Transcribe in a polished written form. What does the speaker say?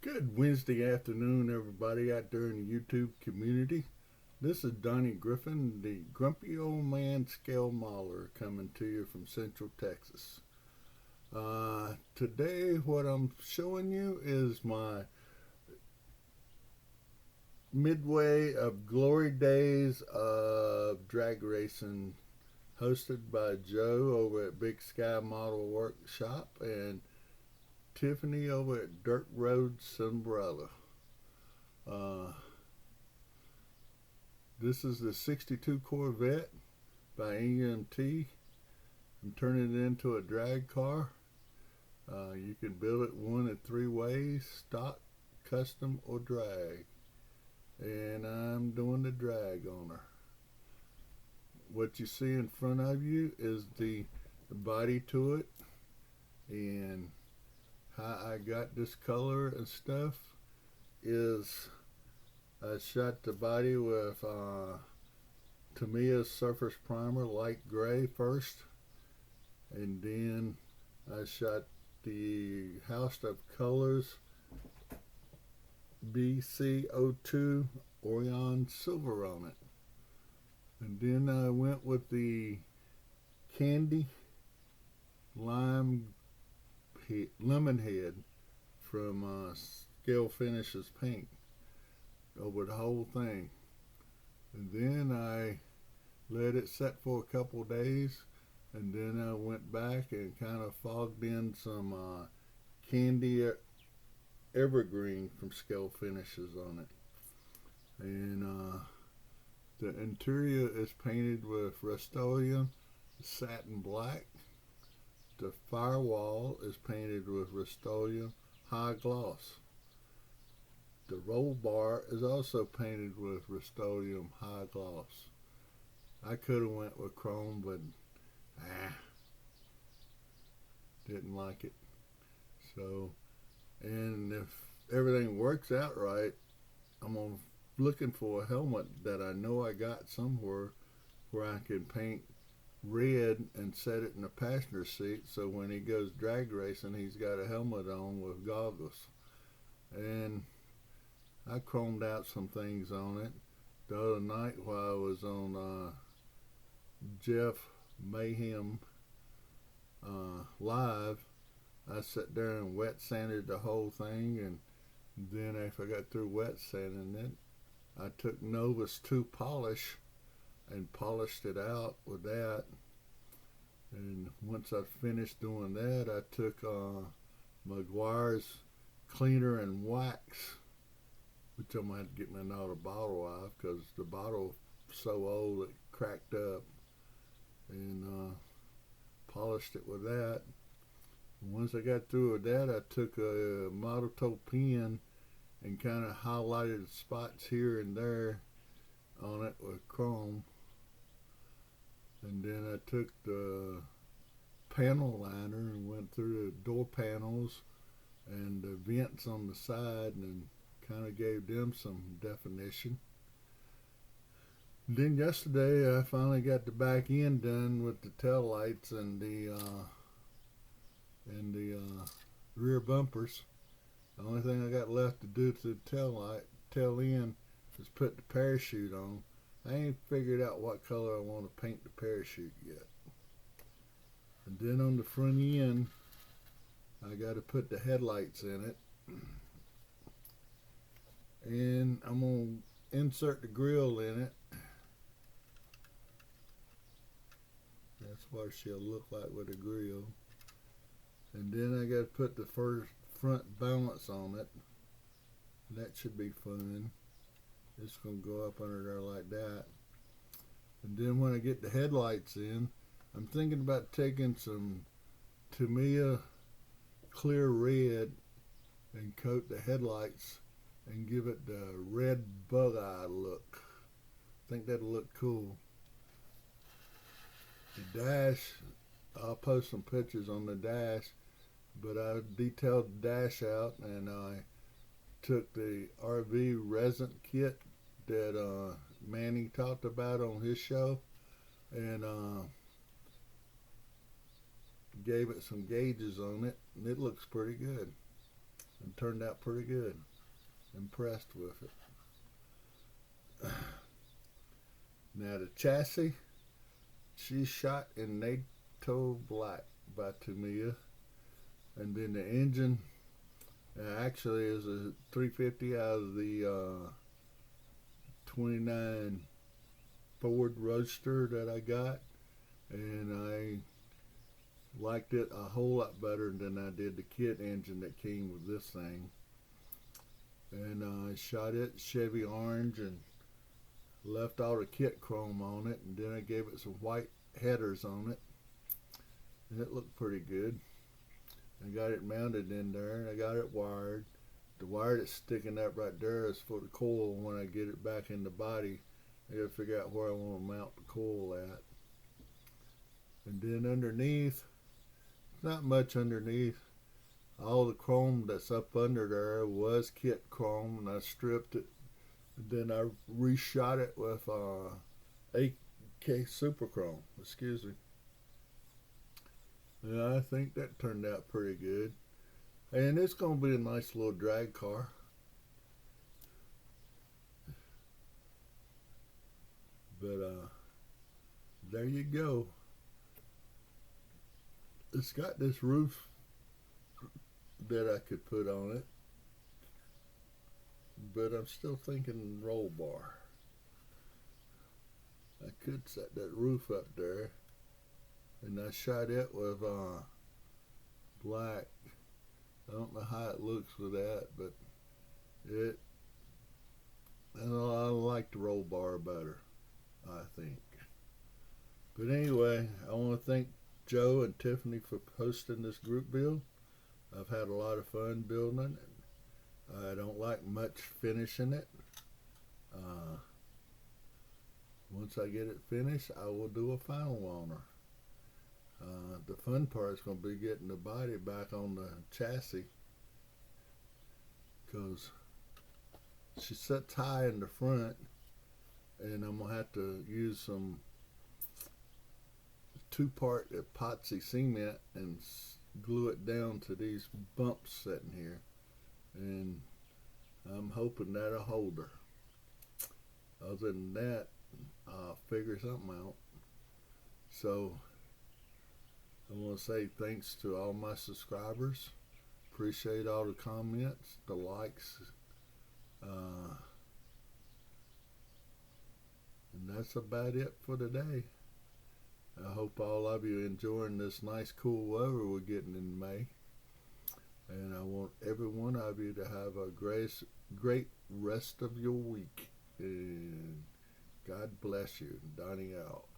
Good Wednesday afternoon, everybody out there in the YouTube community. This is Donnie Griffin, the grumpy old man scale mauler, coming to you from Central Texas. Today, what I'm showing you is my midway of glory days of drag racing, hosted by Joe over at Big Sky Model Workshop and Tiffany over at dirtroadcinderella. This is the 62 Corvette by EMT. I'm turning it into a drag car. You can build it one of three ways: stock, custom, or drag. And I'm doing the drag on her. What you see in front of you is the body to it, and how I got this color and stuff is I shot the body with Tamiya's Surface Primer light gray first, and then I shot the House of Colors BC02 Orion Silver on it. And then I went with the Candy Lemon Head from Scale Finishes Paint over the whole thing. And then I let it set for a couple days, and then I went back and kind of fogged in some Candy Evergreen from Scale Finishes on it. And the interior is painted with Rust-Oleum Satin Black. The firewall is painted with Rust-Oleum High Gloss. The roll bar is also painted with Rust-Oleum High Gloss. I could have went with chrome, but didn't like it. So, and if everything works out right, I'm looking for a helmet that I know I got somewhere where I can paint red and set it in the passenger seat, so when he goes drag racing he's got a helmet on with goggles. And I chromed out some things on it the other night while I was on Jeff Mayhem live. I sat there and wet sanded the whole thing, and then after I got through wet sanding it, I took Novus 2 polish and polished it out with that. And once I finished doing that, I took Meguiar's cleaner and wax, which I'm going to have to get me another bottle of because the bottle so old it cracked up, and polished it with that. And once I got through with that, I took a model toe pen and kind of highlighted spots here and there on it with chrome. And then I took the panel liner and went through the door panels and the vents on the side and kind of gave them some definition. Then yesterday I finally got the back end done with the tail lights and the rear bumpers. The only thing I got left to do to the tail end is put the parachute on. I ain't figured out what color I want to paint the parachute yet. And then on the front end, I got to put the headlights in it. And I'm going to insert the grill in it. That's what she'll look like with a grill. And then I got to put the first front balance on it. That should be fun. It's going to go up under there like that. And then when I get the headlights in, I'm thinking about taking some Tamiya clear red and coat the headlights and give it the red bug eye look. I think that'll look cool. The dash, I'll post some pictures on the dash, but I detailed the dash out, and I took the RV resin kit that Manny talked about on his show, and gave it some gauges on it, and it looks pretty good. and turned out pretty good. Impressed with it. Now the chassis, she's shot in NATO black by Tamiya, and then the engine actually is a 350 out of the 29 Ford Roadster that I got, and I liked it a whole lot better than I did the kit engine that came with this thing. And I shot it Chevy orange and left all the kit chrome on it, and then I gave it some white headers on it, and it looked pretty good. I got it mounted in there, and I got it wired. The wire that's sticking up right there is for the coil. When I get it back in the body, I gotta figure out where I want to mount the coil at. And then underneath, not much underneath. All the chrome that's up under there was kit chrome, and I stripped it. Then I reshot it with AK Super Chrome. Excuse me. And I think that turned out pretty good. And it's going to be a nice little drag car. But there you go. It's got this roof that I could put on it, but I'm still thinking roll bar. I could set that roof up there, and I shot it with black. I don't know how it looks with that, but I like the roll bar better, I think. But anyway, I want to thank Joe and Tiffany for hosting this group build. I've had a lot of fun building it. I don't like much finishing it. Once I get it finished, I will do a final on her. The fun part is going to be getting the body back on the chassis, because she sits high in the front, and I'm going to have to use some 2-part epoxy cement and glue it down to these bumps sitting here, and I'm hoping that'll hold her. Other than that, I'll figure something out. So I want to say thanks to all my subscribers. Appreciate all the comments, the likes, and that's about it for today. I hope all of you enjoying this nice cool weather we're getting in May. And I want every one of you to have a great rest of your week. And God bless you. Donnie out.